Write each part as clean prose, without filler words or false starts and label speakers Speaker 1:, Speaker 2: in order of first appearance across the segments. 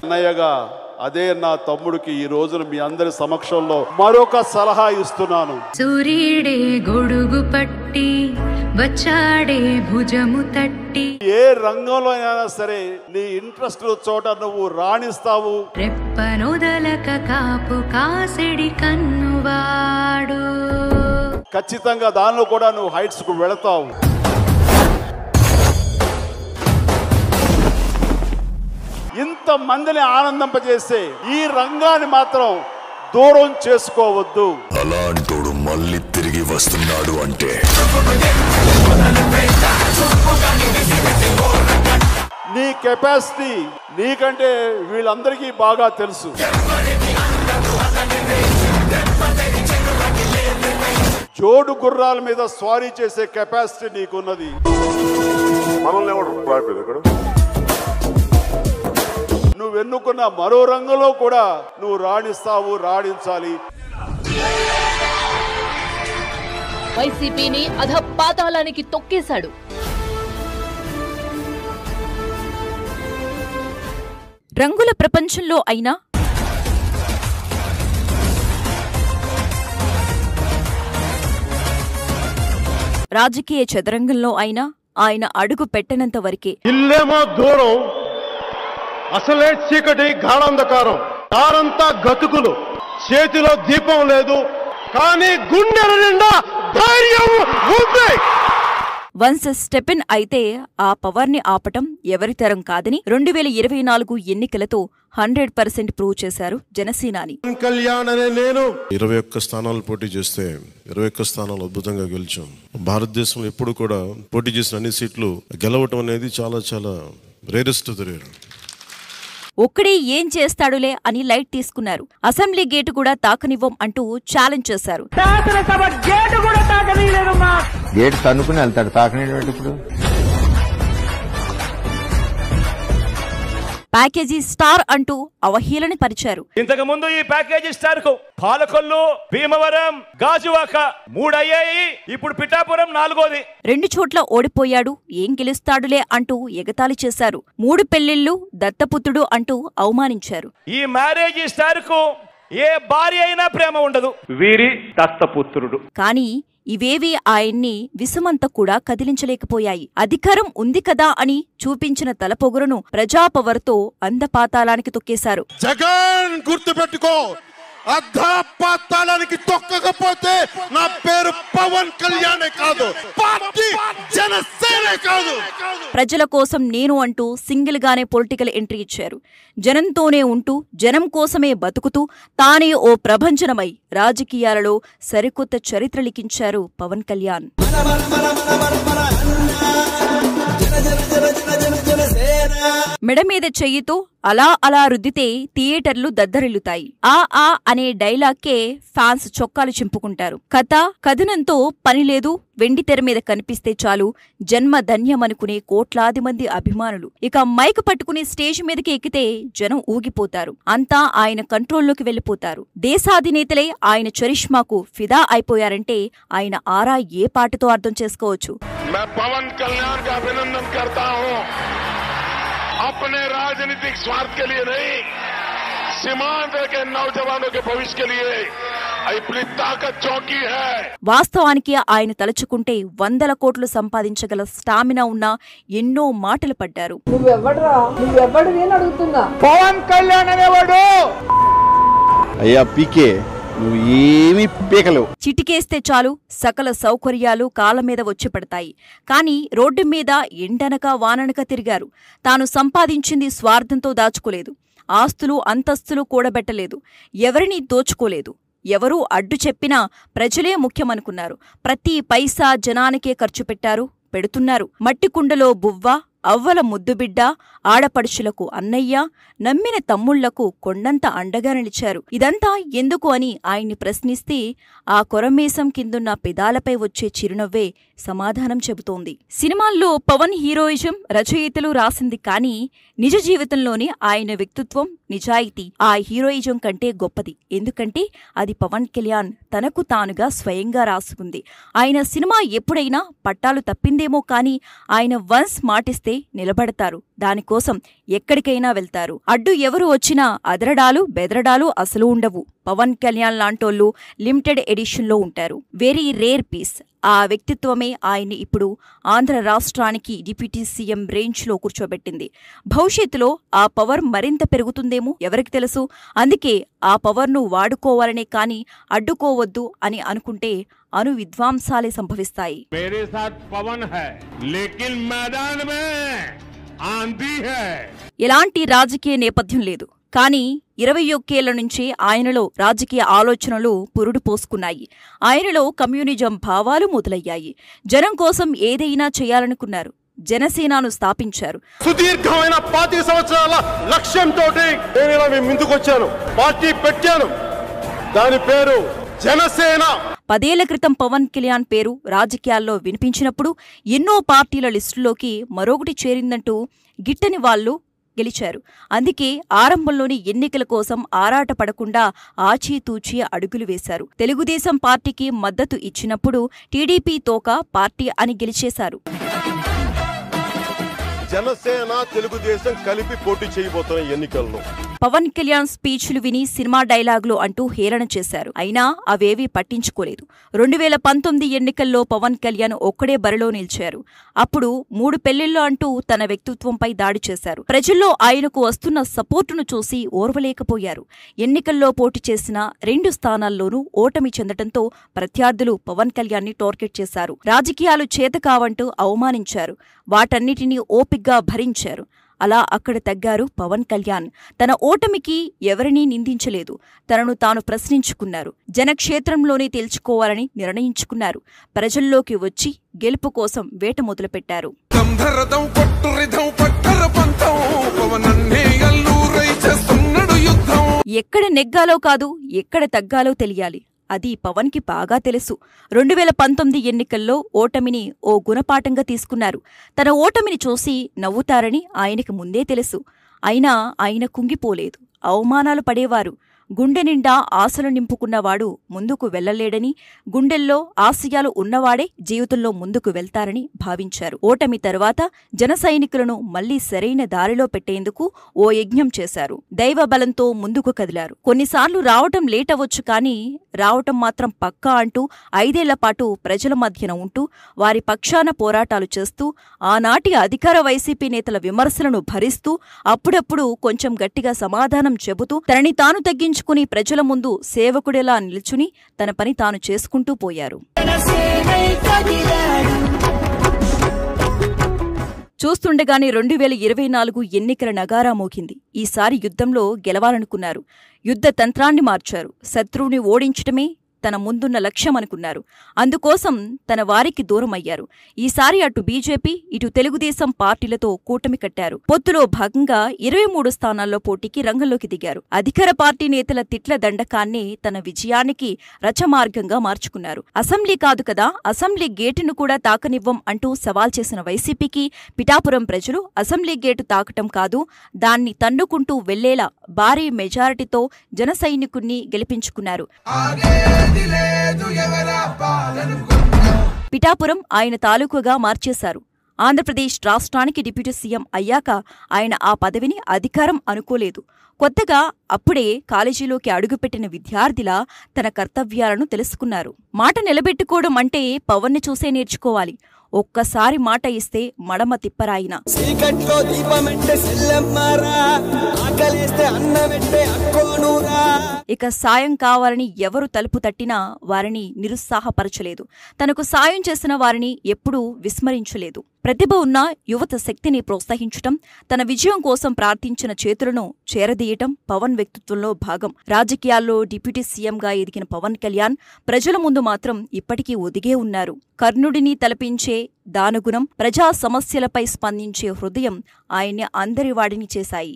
Speaker 1: అన్నయ్యగా అదే నా తమ్ముడికి ఈ రోజున మీ అందరి సమక్షంలో మరొక సలహా ఇస్తున్నాను.
Speaker 2: సూర్యుడే గొడుగు పట్టి వచ్చాడే భుజము తట్టి.
Speaker 1: ఏ రంగంలో అయినా సరే నీ ఇంట్రెస్ట్ చోట నువ్వు రాణిస్తావు.
Speaker 2: రెప్పనొదలక కాపు కాసెడి కన్నువాడు.
Speaker 1: ఖచ్చితంగా దానిలో కూడా నువ్వు హైట్స్ కు వెళతావు. ఇంత మందిని ఆనందింపజేసే ఈ రంగాన్ని మాత్రం దూరం చేసుకోవద్దు.
Speaker 3: అలాంటోడు మళ్ళీ తిరిగి వస్తున్నాడు అంటే
Speaker 1: నీ కెపాసిటీ నీకంటే వీళ్ళందరికీ బాగా తెలుసు. జోడు గుర్రాల మీద స్వారీ చేసే కెపాసిటీ నీకున్నది. నువ్వు ఎన్నుకున్న మరో రంగంలో కూడా నువ్వు రాణిస్తావు, రాణించాలి.
Speaker 4: వైసీపీని అధపాతాళానికి తొక్కేశాడు. రంగుల ప్రపంచంలో అయినా రాజకీయ చదరంగంలో అయినా ఆయన అడుగు పెట్టనంత వరకే.
Speaker 5: ఇల్లేమో దూరం, అసలే చీకటి గాఢంధకారం, దారంతా గతుకులు, చేతిలో దీపం లేదు, కానీ గుండెల నిండా ధైర్యం ఉంది.
Speaker 4: వన్స్ స్టెపిన్ అయితే ఆ పవర్ ని ఆపటం ఎవరి తరం కాదని 2024 ఎన్నికలతో 100% ప్రూవ్ చేశారు జనసేనాని.
Speaker 5: కళ్యాణ్ అనే నేను
Speaker 6: 21 స్థానాలు పోటీ చేస్తే 21 స్థానాలు అద్భుతంగా గెలిచాం. భారతదేశంలో ఎప్పుడు కూడా పోటీ చేసిన అన్ని సీట్లు గెలవటం అనేది చాలా చాలా రేరెస్ట్ రేర్.
Speaker 4: ఒక్కడే ఏం చేస్తాడులే అని లైట్ తీసుకున్నారు. అసెంబ్లీ గేటు కూడా తాకనివ్వం అంటూ ఛాలెంజ్ చేశారు.
Speaker 7: గేటు తన్నుకుని వెళ్తాడు, తాకనేటువంటి. ఇప్పుడు
Speaker 4: ప్యాకేజీ స్టార్ అంటూ అవహేళన పరిచారు.
Speaker 8: ఇంతకు ముందు ఈ ప్యాకేజీ స్టార్ కు పాలకొల్లు, భీమవరం, గాజువాక 3 అయ్యాయి. ఇప్పుడు పిఠాపురం 4ోది.
Speaker 4: 2 చోట్ల ఓడిపోయాడు, ఏం గెలుస్తాడులే అంటూ ఎగతాళి చేశారు. 3 పెళ్లిళ్లు, దత్తపుత్రుడు అంటూ అవమానించారు.
Speaker 8: ఈ మ్యారేజీ స్టార్ కు ఏ భార్య అయినా ప్రేమ ఉండదు, వీరి దత్తపుత్రుడు.
Speaker 4: కానీ ఇవేవి ఆయన్ని విసుమంత కూడా కదిలించలేకపోయాయి. అధికారం ఉంది కదా అని చూపించిన తలపొగురును ప్రజాపవర్తో అందపాతాళానికి తొక్కేశారు.
Speaker 5: జగన్ గుర్తుపెట్టుకో, అధపాతాళానికి తొక్కకపోతే నా పేరు పవన్ కళ్యాణే కాదు, పార్టీ జనసేనే కాదు.
Speaker 4: ప్రజల కోసం నేను అంటూ సింగిల్ గానే పొలిటికల్ ఎంట్రీ ఇచ్చారు. జనంతోనే ఉంటూ జనం కోసమే బతుకుతూ తానే ఓ ప్రభంజనమై రాజకీయాలలో సరికొత్త చరిత్ర లిఖించారు పవన్ కళ్యాణ్. మెడ మీద చెయ్యితో అలా అలా రుద్దితే థియేటర్లు దద్దరిల్లుతాయి. ఆ అనే డైలాగ్కే ఫ్యాన్స్ చొక్కాలు చింపుకుంటారు. కథనంతో పనిలేదు, వెండి తెర మీద కనిపిస్తే చాలు జన్మ ధన్యమనుకునే కోట్లాది మంది అభిమానులు. ఇక మైక్ పట్టుకుని స్టేజ్ మీదకి ఎక్కితే జనం ఊగిపోతారు. అంతా ఆయన కంట్రోల్లోకి వెళ్లిపోతారు. దేశాధినేతలే ఆయన చరిష్మాకు ఫిదా అయిపోయారంటే ఆయన ఆరా ఏ పాటతో అర్థం చేసుకోవచ్చు.
Speaker 9: పవన్ కళ్యాణ్ కా అభినందన కర్తా హూ. अपने राजनीतिक स्वार्थ के लिए नहीं, सीमांत के नौजवानों के भविष्य के लिए अपनी ताकत चौकी है.
Speaker 4: వాస్తవానికి ఆయన తలుచుకుంటే 100 కోట్లు సంపాదించగల స్టామినా ఉన్న ఎన్నో మాటలు పడ్డారు.
Speaker 5: పవన్ కళ్యాణ్ అనేవాడు అయ్యా పీకే, నువ్వు ఏమీ పీకలేవు.
Speaker 4: చిటికేస్తే చాలు సకల సౌకర్యాలు కాళ్ళ మీద వచ్చి పడతాయి. కానీ రోడ్డు మీద ఎండనక వాననక తిరిగారు. తాను సంపాదించింది స్వార్థంతో దాచుకోలేదు. ఆస్తులు అంతస్తులు కూడబెట్టలేదు. ఎవరినీ దోచుకోలేదు. ఎవరూ అడ్డు చెప్పినా ప్రజలే ముఖ్యమనుకున్నారు. ప్రతి పైసా జనానికే ఖర్చు పెట్టారు, పెడుతున్నారు. మట్టికుండలో బువ్వ, అవ్వల ముద్దుబిడ్డ, ఆడపడుచులకు అన్నయ్య, నమ్మిన తమ్ముళ్లకు కొండంత అండగా నిలిచారు. ఇదంతా ఎందుకు అని ఆయన్ని ప్రశ్నిస్తే ఆ కొరమేసం కిందున్న పెదాలపై వచ్చే చిరునవ్వే సమాధానం చెబుతోంది. సినిమాల్లో పవన్ హీరోయిజం రచయితలు రాసింది కానీ నిజ జీవితంలోనే ఆయన వ్యక్తిత్వం, నిజాయితీ ఆ హీరోయిజం కంటే గొప్పది. ఎందుకంటే అది పవన్ కళ్యాణ్ తనకు తానుగా స్వయంగా రాసుకుంది. ఆయన సినిమా ఎప్పుడైనా పట్టాలు తప్పిందేమో కానీ ఆయన వన్స్ మాటిస్తే నిలబడతారు. దానికోసం ఎక్కడికైనా వెళ్తారు. అడ్డు ఎవరు వచ్చినా అదరడాలు బెదరడాలు అసలు ఉండవు. పవన్ కళ్యాణ్ లాంటోళ్ళు లిమిటెడ్ ఎడిషన్లో ఉంటారు. Very rare piece. ఆ వ్యక్తిత్వమే ఆయన్ని ఇప్పుడు ఆంధ్ర రాష్ట్రానికి డిప్యూటీ సీఎం రేంజ్లో కూర్చోబెట్టింది. భవిష్యత్తులో ఆ పవర్ మరింత పెరుగుతుందేమో ఎవరికి తెలుసు. అందుకే ఆ పవర్ను వాడుకోవాలనే కాని అడ్డుకోవద్దు అని అనుకుంటే అణు విధ్వంసాలే సంభవిస్తాయి. ఎలాంటి రాజకీయ నేపథ్యం లేదు. కానీ 21 ఏళ్ల నుంచే ఆయనలో రాజకీయ ఆలోచనలు పురుడు పోసుకున్నాయి. ఆయనలో కమ్యూనిజం భావాలు మొదలయ్యాయి. జనం కోసం ఏదైనా చేయాలనుకున్నారు. జనసేనను స్థాపించారు.
Speaker 5: సుదీర్ఘమైన 5 సంవత్సరాల లక్ష్యంతో నేను ఇలా మీ ముందుకొచ్చాను. పార్టీ పెట్టాను. దాని పేరు జనసేన.
Speaker 4: 10 ఏళ్ల క్రితం పవన్ కళ్యాణ్ పేరు రాజకీయాల్లో వినిపించినప్పుడు ఎన్నో పార్టీల లిస్టులోకి మరొకటి చేరిందంటూ గిట్టని వాళ్లు గెలిచారు. అందుకే ఆరంభంలోని ఎన్నికల కోసం ఆరాటపడకుండా ఆచితూచి అడుగులు వేశారు. తెలుగుదేశం పార్టీకి మద్దతు ఇచ్చినప్పుడు టీడీపీ తోక పార్టీ అని గెలిచేశారు.
Speaker 5: జనసేన తెలుగుదేశం కలిపి పోటీ చేయబోతున్న ఎన్నికల్లో
Speaker 4: పవన్ కళ్యాణ్ స్పీచ్లు విని సినిమా డైలాగులు అంటూ హేళన చేశారు. అయినా అవేవీ పట్టించుకోలేదు. 2019 ఎన్నికల్లో పవన్ కళ్యాణ్ ఒక్కడే బరిలో నిలిచారు. అప్పుడు 3 పెళ్లిళ్లు అంటూ తన వ్యక్తిత్వంపై దాడి చేశారు. ప్రజల్లో ఆయనకు వస్తున్న సపోర్టును చూసి ఓర్వలేకపోయారు. ఎన్నికల్లో పోటీ చేసిన 2 స్థానాల్లోనూ ఓటమి చెందటంతో ప్రత్యర్థులు పవన్ కళ్యాణ్ని టార్గెట్ చేశారు. రాజకీయాలు చేతకావంటూ అవమానించారు. వాటన్నిటినీ ఓపిగ్గా భరించారు. అలా అక్కడ తగ్గారు పవన్ కళ్యాణ్. తన ఓటమికి ఎవరినీ నిందించలేదు. తనను తాను ప్రశ్నించుకున్నారు. జనక్షేత్రంలోనే తేల్చుకోవాలని నిర్ణయించుకున్నారు. ప్రజల్లోకి వచ్చి గెలుపు కోసం వేట మొదలుపెట్టారు. ఎక్కడ నెగ్గాలో కాదు, ఎక్కడ తగ్గాలో తెలియాలి. అది పవన్కి బాగా తెలుసు. 2019 ఎన్నికల్లో ఓటమిని ఓ గుణపాఠంగా తీసుకున్నారు. తన ఓటమిని చూసి నవ్వుతారని ఆయనకి ముందే తెలుసు. అయినా ఆయన కుంగిపోలేదు. అవమానాలు పడేవారు. గుండె నిండా ఆశలు నింపుకున్నవాడు ముందుకు వెళ్లలేడని, గుండెల్లో ఆశయాలు ఉన్నవాడే జీవితంలో ముందుకు వెళ్తారని భావించారు. ఓటమి తరువాత జన సైనికులను మళ్లీ సరైన దారిలో పెట్టేందుకు ఓ యజ్ఞం చేశారు. దైవ బలంతో ముందుకు కదిలారు. కొన్నిసార్లు రావటం లేటవచ్చు, కానీ రావటం మాత్రం పక్కా అంటూ 5 ఏళ్ల పాటు ప్రజల మధ్యన ఉంటూ వారి పక్షాన పోరాటాలు చేస్తూ ఆనాటి అధికార వైసీపీ నేతల విమర్శలను భరిస్తూ అప్పుడప్పుడు కొంచెం గట్టిగా సమాధానం చెబుతూ తనని తాను తగ్గించుకుని ప్రజల ముందు సేవకుడిలా నిల్చుని తన పని తాను చేసుకుంటూ పోయారు. చూస్తుండగానే 2024 ఎన్నికల నగారా మోగింది. ఈసారి యుద్ధంలో గెలవాలనుకున్నారు. యుద్ధ తంత్రాన్ని మార్చారు. శత్రువుని ఓడించటమే తన ముందున్న లక్ష్యమనుకున్నారు. అందుకోసం తన వారికి దూరమయ్యారు. ఈసారి అటు బీజేపీ, ఇటు తెలుగుదేశం పార్టీలతో కూటమి కట్టారు. పొత్తులో భాగంగా 23 స్థానాల్లో పోటీకి రంగంలోకి దిగారు. అధికార పార్టీ నేతల తిట్ల దండకాన్ని తన విజయానికి రచమార్గంగా మార్చుకున్నారు. అసెంబ్లీ కాదు కదా, అసెంబ్లీ గేటును కూడా తాకనివ్వం అంటూ సవాల్ చేసిన వైసీపీకి పిఠాపురం ప్రజలు అసెంబ్లీ గేటు తాకటం కాదు, దాన్ని తన్నుకుంటూ వెళ్లేలా భారీ మెజారిటీతో జన సైనికుణ్ణి గెలిపించుకున్నారు. పిఠాపురం ఆయన తాలూకుగా మార్చేశారు. ఆంధ్రప్రదేశ్ రాష్ట్రానికి డిప్యూటీ సీఎం అయ్యాక ఆయన ఆ పదవిని అధికారం అనుకోలేదు. కొత్తగా అప్పుడే కాలేజీలోకి అడుగుపెట్టిన విద్యార్థిలా తన కర్తవ్యాలను తెలుసుకున్నారు. మాట నిలబెట్టుకోవడం అంటే పవన్ని చూసే నేర్చుకోవాలి. ఒక్కసారి మాట ఇస్తే మడమ తిప్పరాయిన. ఇక సాయం కావాలని ఎవరు తలుపు తట్టినా వారిని నిరుత్సాహపరచలేదు. తనకు సాయం చేసిన వారిని ఎప్పుడూ విస్మరించలేదు. ప్రతిభ ఉన్న యువత శక్తిని ప్రోత్సహించటం, తన విజయం కోసం ప్రార్థించిన చేతులను చేరదీయటం పవన్ వ్యక్తిత్వంలో భాగం. రాజకీయాల్లో డిప్యూటీ సీఎంగా ఎదిగిన పవన్ కళ్యాణ్ ప్రజల ముందు మాత్రం ఇప్పటికీ ఒదిగే ఉన్నారు. కర్ణుడిని తలపించే దానగుణం, ప్రజా సమస్యలపై స్పందించే హృదయం ఆయన్ని అందరివాడిని చేశాయి.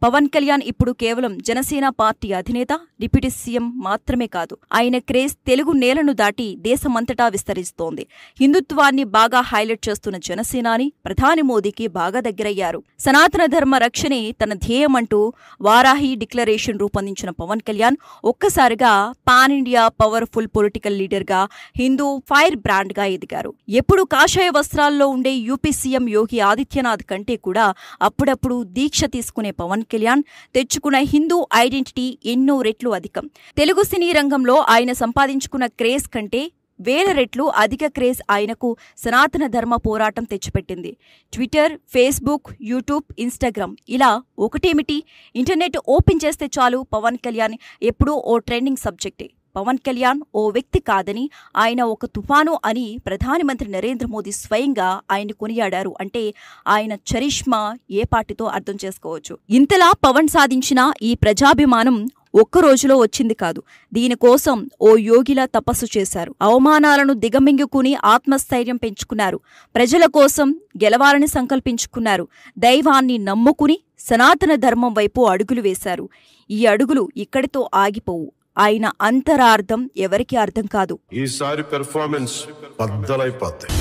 Speaker 4: పవన్ కళ్యాణ్ ఇప్పుడు కేవలం జనసేన పార్టీ అధినేత, డిప్యూటీ సీఎం మాత్రమే కాదు. ఆయన క్రేజ్ తెలుగు నేలను దాటి దేశమంతటా విస్తరిస్తోంది. హిందుత్వాన్ని బాగా హైలైట్ చేస్తున్న జనసేనాని ప్రధాని మోదీకి బాగా దగ్గరయ్యారు. సనాతన ధర్మ రక్షణే తన ధ్యేయమంటూ వారాహి డిక్లరేషన్ రూపొందించిన పవన్ కళ్యాణ్ ఒక్కసారిగా pan India powerful political leader గా, హిందూ ఫైర్ బ్రాండ్ గా ఎదిగారు. ఎప్పుడు కాషాయ వస్త్రాల్లో ఉండే యూపీ సీఎం యోగి ఆదిత్యనాథ్ కంటే కూడా అప్పుడప్పుడు దీక్ష తీసుకునే పవన్ కళ్యాణ్ తెచ్చుకున్న హిందూ ఐడెంటిటీ ఎన్నో రెట్లు అధికం. తెలుగు సినీ రంగంలో ఆయన సంపాదించుకున్న క్రేజ్ కంటే వేల రెట్లు అధిక క్రేజ్ ఆయనకు సనాతన ధర్మ పోరాటం తెచ్చిపెట్టింది. ట్విట్టర్, ఫేస్బుక్, యూట్యూబ్, ఇన్స్టాగ్రామ్ ఇలా ఒకటేమిటి, ఇంటర్నెట్ ఓపెన్ చేస్తే చాలు పవన్ కళ్యాణ్ ఎప్పుడూ ఓ ట్రెండింగ్ సబ్జెక్టే. పవన్ కళ్యాణ్ ఓ వ్యక్తి కాదని, ఆయన ఒక తుఫాను అని ప్రధానమంత్రి నరేంద్ర మోదీ స్వయంగా ఆయన కొనియాడారు అంటే ఆయన చరిష్మా ఏ పార్టీతో అర్థం చేసుకోవచ్చు. ఇంతలా పవన్ సాధించిన ఈ ప్రజాభిమానం ఒక్క రోజులో వచ్చింది కాదు. దీనికోసం ఓ యోగిలా తపస్సు చేశారు. అవమానాలను దిగమింగుకుని ఆత్మస్థైర్యం పెంచుకున్నారు. ప్రజల కోసం గెలవాలని సంకల్పించుకున్నారు. దైవాన్ని నమ్ముకుని సనాతన ధర్మం వైపు అడుగులు వేశారు. ఈ అడుగులు ఇక్కడితో ఆగిపోవు. ఆయన అంతరార్థం ఎవరికీ అర్థం కాదు.
Speaker 6: ఈసారి పెర్ఫార్మెన్స్ బద్దలైపోతాయి.